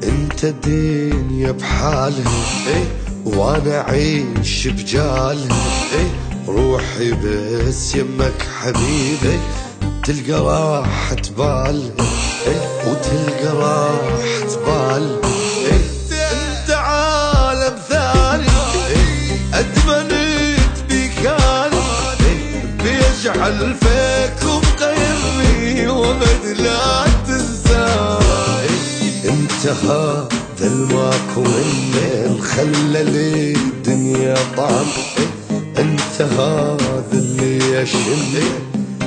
انت الدنيا بحالها وانا اعيش بجالها روحي بس يمك حبيبي تلقى راحة بالها وتلقى راحة بالها انت عالم ثاني اتمنيت بكاني بيجعل فيك ومقيمني وابد لا تنساني انت هذا الماكو منه خلى لي الدنيا طعم انت هذا اللي يشم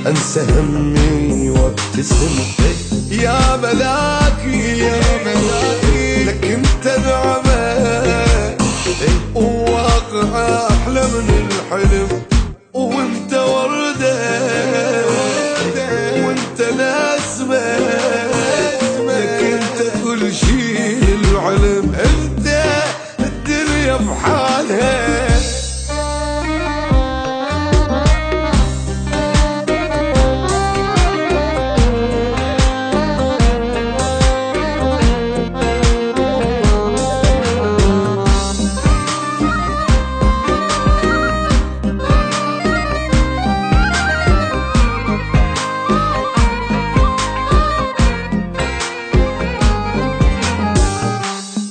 انسى همي وابتسم يا ملاكي يا ملاكي لك انت نعمة وواقع احلى من الحلم وانت وردة وانت نسمة لك انت كل شي للعلم انت الدنيا بحالها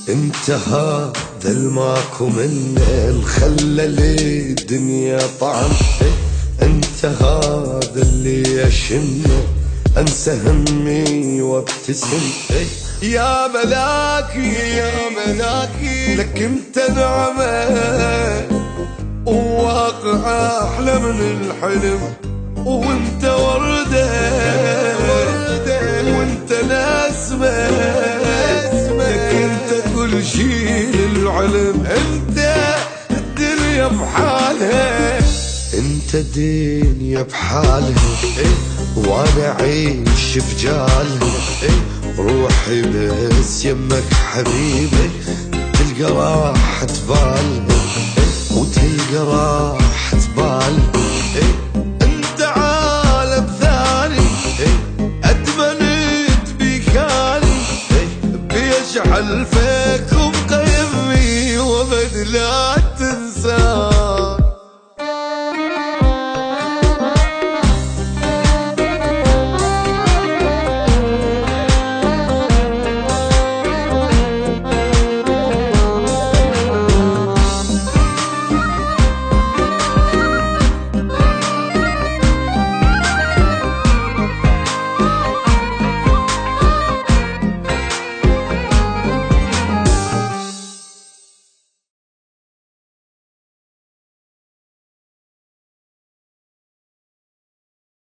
انت هذا الماكو منه خلى لي الدنيا طعم انت هذا اللي يشم انسى همي وابتسم يا ملاكي يا ملاكي لك انت نعمة وواقع احلى من الحلم وانت وردة وانت نسمة لك انت كل شي للعلم انت الدنيا بحالها انت الدنيا بحالها وانا اعيش بجالها روحي بس يمك حبيبي تلقى راحة بالها وتلقى راحة بالها انت عالم ثاني اتمنيت بكاني بيجعل فيك ومقيمني وابد لا تنساني